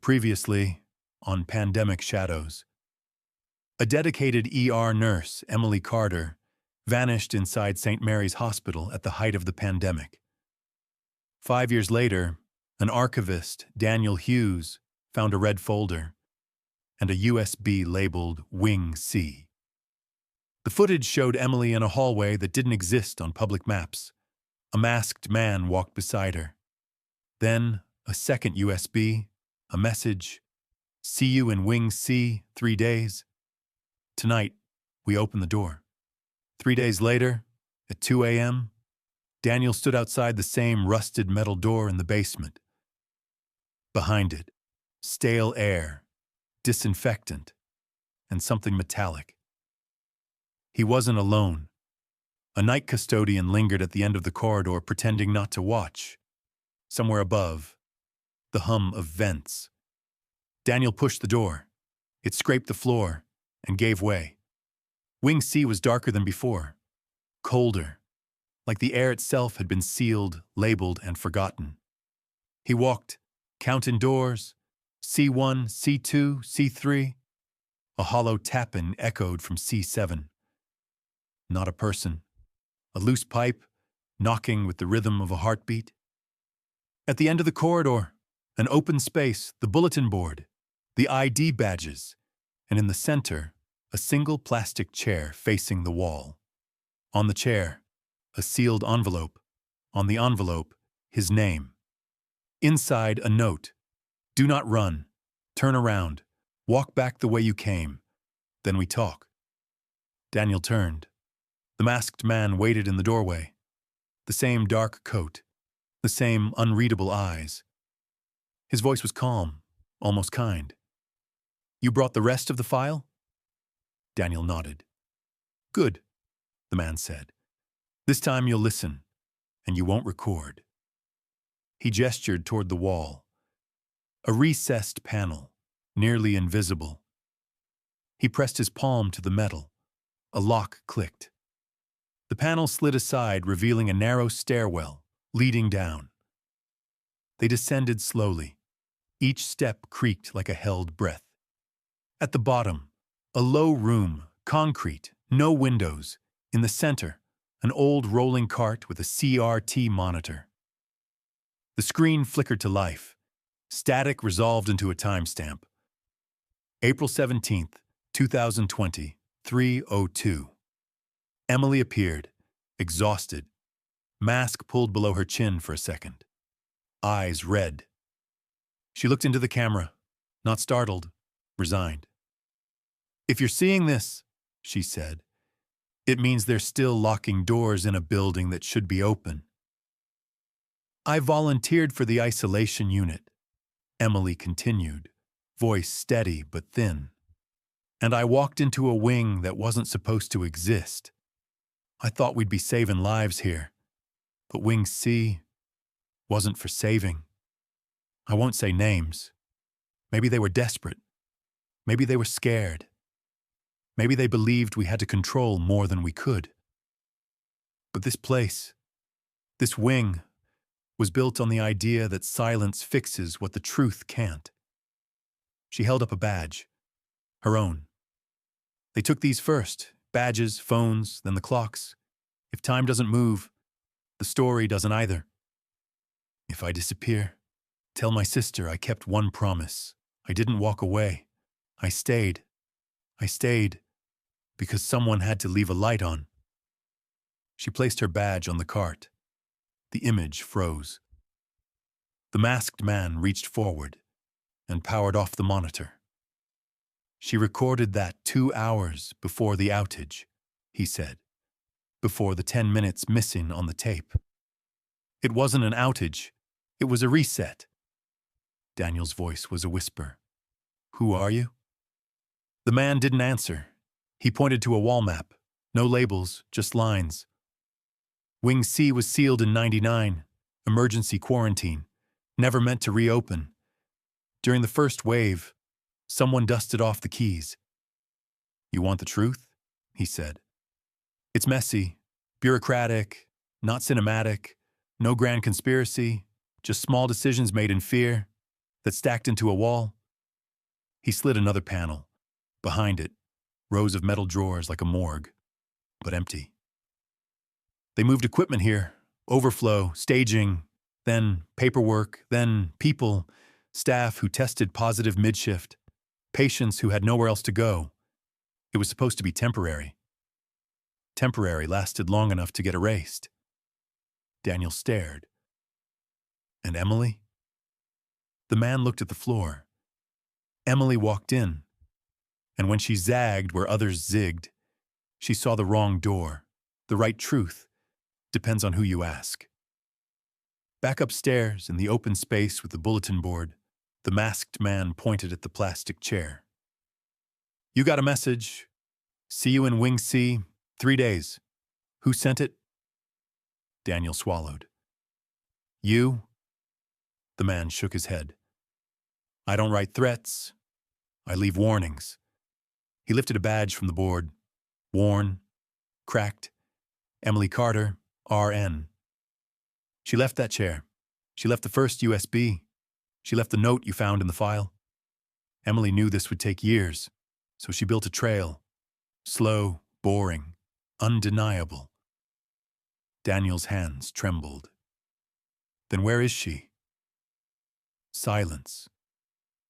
Previously, on Pandemic Shadows, a dedicated ER nurse, Emily Carter, vanished inside St. Mary's Hospital at the height of the pandemic. 5 years later, an archivist, Daniel Hughes, found a red folder and a USB labeled Wing C. The footage showed Emily in a hallway that didn't exist on public maps. A masked man walked beside her. Then, a second USB, a message, "See you in Wing C, 3 days." Tonight, we open the door. 3 days later, at 2 a.m., Daniel stood outside the same rusted metal door in the basement. Behind it, stale air, disinfectant, and something metallic. He wasn't alone. A night custodian lingered at the end of the corridor, pretending not to watch. Somewhere above, the hum of vents. Daniel pushed the door. It scraped the floor and gave way. Wing C was darker than before, colder, like the air itself had been sealed, labeled, and forgotten. He walked, counting doors, C1, C2, C3. A hollow tap-in echoed from C7. Not a person. A loose pipe, knocking with the rhythm of a heartbeat. At the end of the corridor, an open space, the bulletin board, the ID badges, and in the center, a single plastic chair facing the wall. On the chair, a sealed envelope. On the envelope, his name. Inside, a note. "Do not run. Turn around. Walk back the way you came. Then we talk." Daniel turned. The masked man waited in the doorway. The same dark coat. The same unreadable eyes. His voice was calm, almost kind. "You brought the rest of the file?" Daniel nodded. "Good," the man said. "This time you'll listen, and you won't record." He gestured toward the wall. A recessed panel, nearly invisible. He pressed his palm to the metal. A lock clicked. The panel slid aside, revealing a narrow stairwell leading down. They descended slowly. Each step creaked like a held breath. At the bottom, a low room, concrete, no windows. In the center, an old rolling cart with a CRT monitor. The screen flickered to life. Static resolved into a timestamp. April 17th, 2020, 3:02. Emily appeared, exhausted, mask pulled below her chin for a second. Eyes red. She looked into the camera, not startled, resigned. "If you're seeing this," she said, "it means they're still locking doors in a building that should be open." "I volunteered for the isolation unit," Emily continued, voice steady but thin. "And I walked into a wing that wasn't supposed to exist. I thought we'd be saving lives here, but Wing C wasn't for saving. I won't say names. Maybe they were desperate. Maybe they were scared. Maybe they believed we had to control more than we could. But this place, this wing, was built on the idea that silence fixes what the truth can't." She held up a badge, her own. "They took these first, badges, phones, then the clocks. If time doesn't move, the story doesn't either. If I disappear, tell my sister I kept one promise. I didn't walk away. I stayed. I stayed because someone had to leave a light on." She placed her badge on the cart. The image froze. The masked man reached forward and powered off the monitor. "She recorded that 2 hours before the outage," he said, "before the 10 minutes missing on the tape. It wasn't an outage, it was a reset." Daniel's voice was a whisper. "Who are you?" The man didn't answer. He pointed to a wall map. No labels, just lines. Wing C was sealed in '99, emergency quarantine, never meant to reopen. During the first wave, someone dusted off the keys. "You want the truth?" he said. "It's messy, bureaucratic, not cinematic, no grand conspiracy, just small decisions made in fear. that stacked into a wall. He slid another panel. Behind it, rows of metal drawers like a morgue, but empty. They moved equipment here, overflow, staging, then paperwork, then people, staff who tested positive mid-shift, patients who had nowhere else to go. It was supposed to be temporary. Temporary lasted long enough to get erased. Daniel stared. And Emily? The man looked at the floor. Emily walked in, and when she zagged where others zigged, she saw the wrong door. The right truth depends on who you ask. Back upstairs, in the open space with the bulletin board, the masked man pointed at the plastic chair. "You got a message. See you in Wing C, 3 days. Who sent it?" Daniel swallowed. "You?" The man shook his head. "I don't write threats. I leave warnings." He lifted a badge from the board. Worn, cracked. Emily Carter, RN. She left that chair. She left the first USB. She left the note you found in the file. Emily knew this would take years, so she built a trail. Slow, boring, undeniable. Daniel's hands trembled. Then where is she? Silence.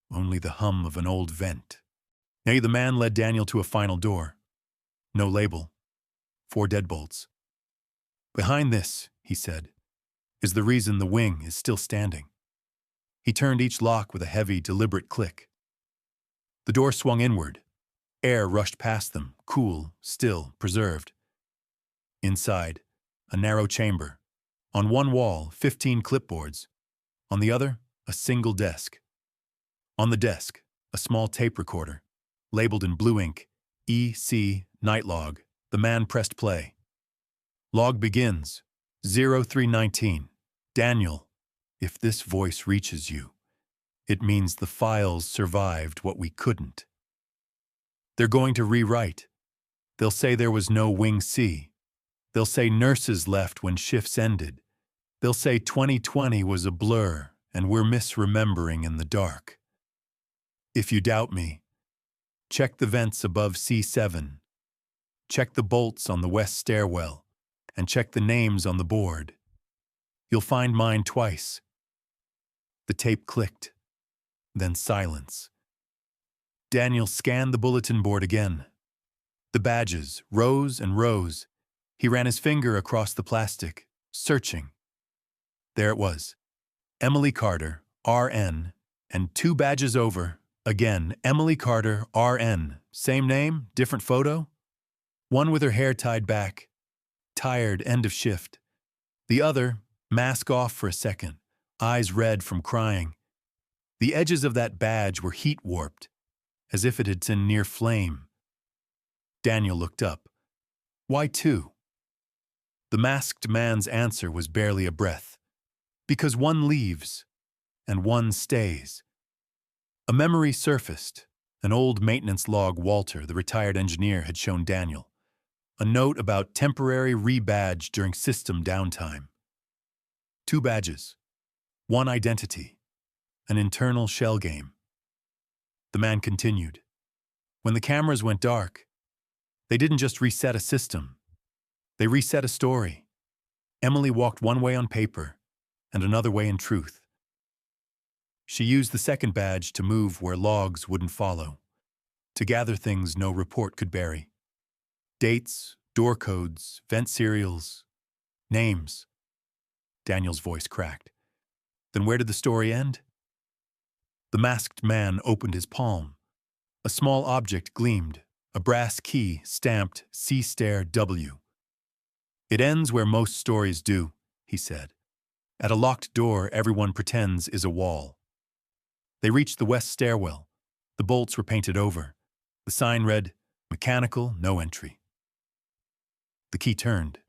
Only the hum of an old vent. Nay, the man led Daniel to a final door. No label. 4 deadbolts. "Behind this," he said, "is the reason the wing is still standing." He turned each lock with a heavy, deliberate click. The door swung inward. Air rushed past them, cool, still, preserved. Inside, a narrow chamber. On one wall, 15 clipboards. On the other, a single desk. On the desk, a small tape recorder, labeled in blue ink, EC Night Log. The man pressed play. Log begins, 0319. Daniel, if this voice reaches you, it means the files survived what we couldn't. They're going to rewrite. They'll say there was no Wing C. They'll say nurses left when shifts ended. They'll say 2020 was a blur and we're misremembering in the dark. If you doubt me, check the vents above C7. Check the bolts on the west stairwell, and check the names on the board. You'll find mine twice. The tape clicked, then silence. Daniel scanned the bulletin board again. The badges, rows and rows. He ran his finger across the plastic, searching. There it was. Emily Carter, RN, and 2 badges over. Again, Emily Carter, RN. Same name, different photo? One with her hair tied back, tired, end of shift. The other, mask off for a second, eyes red from crying. The edges of that badge were heat-warped, as if it had been near flame. Daniel looked up. Why 2? The masked man's answer was barely a breath. Because one leaves, and one stays. A memory surfaced, an old maintenance log Walter, the retired engineer, had shown Daniel. A note about temporary rebadge during system downtime. 2 badges, 1 identity, an internal shell game. The man continued. When the cameras went dark, they didn't just reset a system. They reset a story. Emily walked one way on paper and another way in truth. She used the second badge to move where logs wouldn't follow, to gather things no report could bury. Dates, door codes, vent serials, names. Daniel's voice cracked. Then where did the story end? The masked man opened his palm. A small object gleamed, a brass key stamped C*W. It ends where most stories do, he said. At a locked door everyone pretends is a wall. They reached the west stairwell. The bolts were painted over. The sign read, "Mechanical, no entry." The key turned,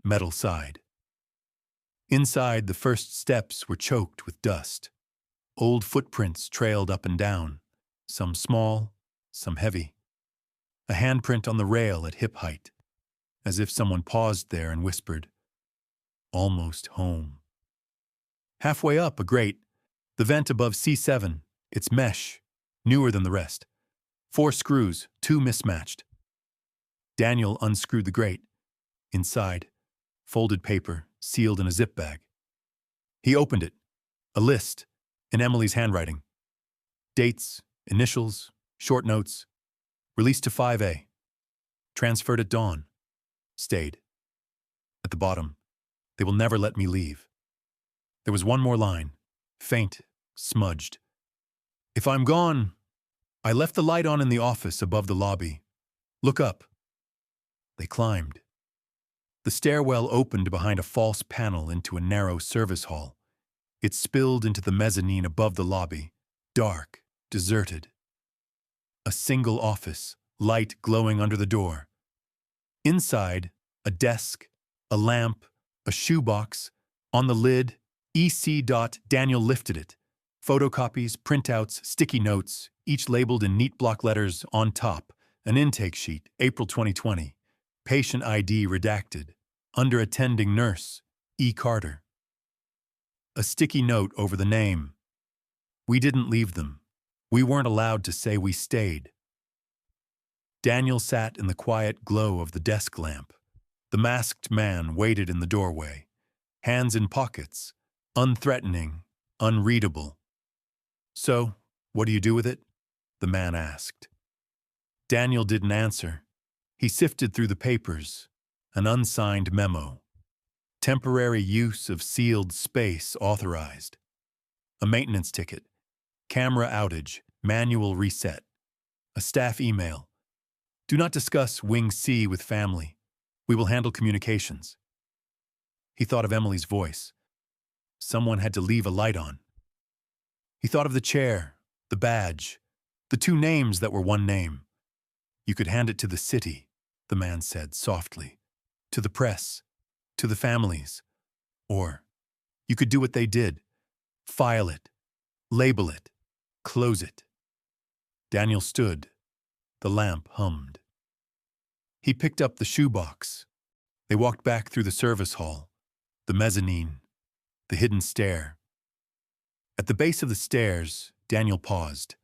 metal side. Inside, the first steps were choked with dust. Old footprints trailed up and down, some small, some heavy. A handprint on the rail at hip height, as if someone paused there and whispered, "Almost home." Halfway up, a grate, The vent above C7, it's mesh, newer than the rest. 4 screws, 2 mismatched. Daniel unscrewed the grate. Inside, folded paper, sealed in a zip bag. He opened it. A list, in Emily's handwriting. Dates, initials, short notes. Released to 5A. Transferred at dawn. Stayed. At the bottom, they will never let me leave. There was one more line, faint, smudged. If I'm gone, I left the light on in the office above the lobby. Look up. They climbed. The stairwell opened behind a false panel into a narrow service hall. It spilled into the mezzanine above the lobby, dark, deserted. A single office, light glowing under the door. Inside, a desk, a lamp, a shoebox. On the lid, EC. Daniel lifted it. Photocopies, printouts, sticky notes, each labeled in neat block letters on top. An intake sheet, April 2020. Patient ID redacted. Under attending nurse, E. Carter. A sticky note over the name. We didn't leave them. We weren't allowed to say we stayed. Daniel sat in the quiet glow of the desk lamp. The masked man waited in the doorway, hands in pockets, unthreatening, unreadable. So, what do you do with it? The man asked. Daniel didn't answer. He sifted through the papers. An unsigned memo. Temporary use of sealed space authorized. A maintenance ticket. Camera outage. Manual reset. A staff email. Do not discuss Wing C with family. We will handle communications. He thought of Emily's voice. Someone had to leave a light on. He thought of the chair, the badge, the 2 names that were one name. You could hand it to the city, the man said softly. To the press, to the families. Or you could do what they did. File it, label it, close it. Daniel stood. The lamp hummed. He picked up the shoebox. They walked back through the service hall, the mezzanine, the hidden stair. At the base of the stairs, Daniel paused.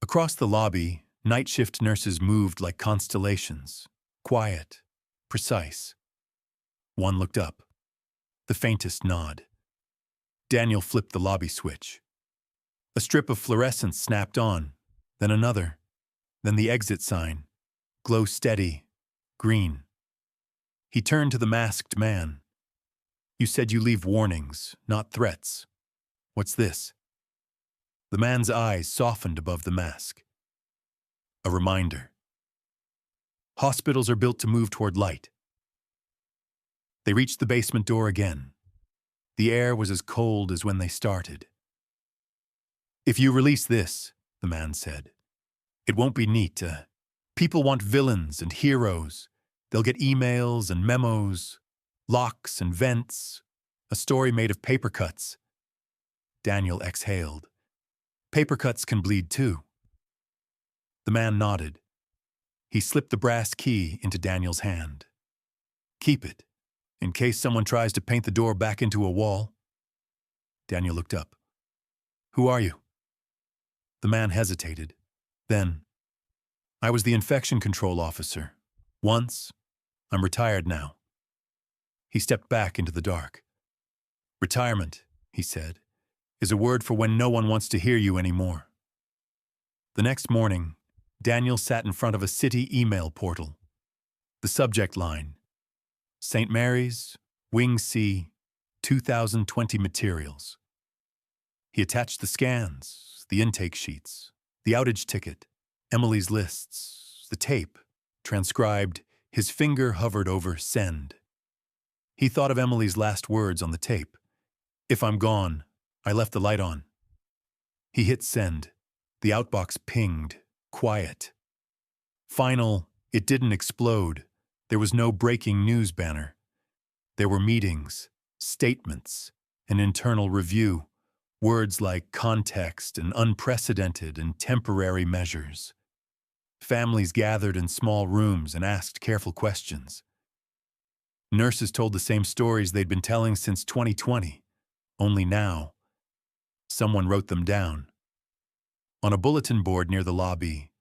Across the lobby, night shift nurses moved like constellations, quiet, precise. One looked up. The faintest nod. Daniel flipped the lobby switch. A strip of fluorescence snapped on, then another, then the exit sign. Glow steady, green. He turned to the masked man. You said you leave warnings, not threats. What's this? The man's eyes softened above the mask. A reminder. Hospitals are built to move toward light. They reached the basement door again. The air was as cold as when they started. If you release this, the man said, it won't be neat. People want villains and heroes. They'll get emails and memos, locks and vents, a story made of paper cuts. Daniel exhaled. Paper cuts can bleed too. The man nodded. He slipped the brass key into Daniel's hand. Keep it, in case someone tries to paint the door back into a wall. Daniel looked up. Who are you? The man hesitated. Then, I was the infection control officer. Once. I'm retired now. He stepped back into the dark. Retirement, he said, is a word for when no one wants to hear you anymore. The next morning, Daniel sat in front of a city email portal. The subject line, St. Mary's, Wing C, 2020 materials. He attached the scans, the intake sheets, the outage ticket, Emily's lists, the tape, transcribed. His finger hovered over send. He thought of Emily's last words on the tape. If I'm gone, I left the light on. He hit send. The outbox pinged, quiet. Final, it didn't explode. There was no breaking news banner. There were meetings, statements, an internal review, words like context and unprecedented and temporary measures. Families gathered in small rooms and asked careful questions. Nurses told the same stories they'd been telling since 2020, only now. Someone wrote them down. On a bulletin board near the lobby,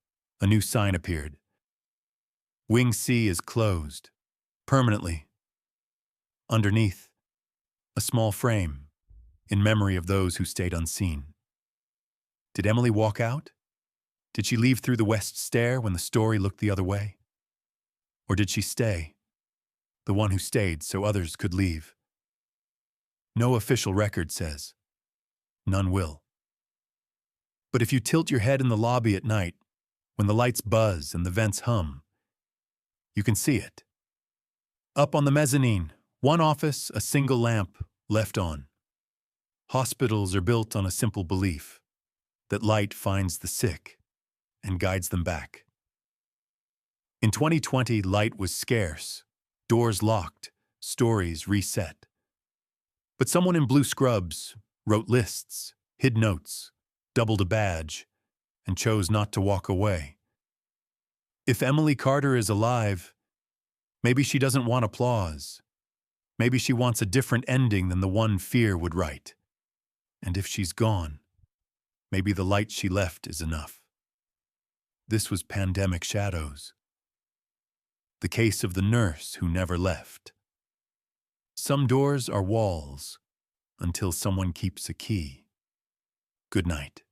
a new sign appeared. Wing C is closed. Permanently. Underneath, a small frame, in memory of those who stayed unseen. Did Emily walk out? Did she leave through the west stair when the story looked the other way? Or did she stay? The one who stayed so others could leave. No official record says. None will. But if you tilt your head in the lobby at night, when the lights buzz and the vents hum, you can see it. Up on the mezzanine, one office, a single lamp, left on. Hospitals are built on a simple belief that light finds the sick and guides them back. In 2020, light was scarce, doors locked, stories reset. But someone in blue scrubs wrote lists, hid notes, doubled a badge, and chose not to walk away. If Emily Carter is alive, maybe she doesn't want applause. Maybe she wants a different ending than the one Fear would write. And if she's gone, maybe the light she left is enough. This was Pandemic Shadows. The case of the nurse who never left. Some doors are walls until someone keeps a key. Good night.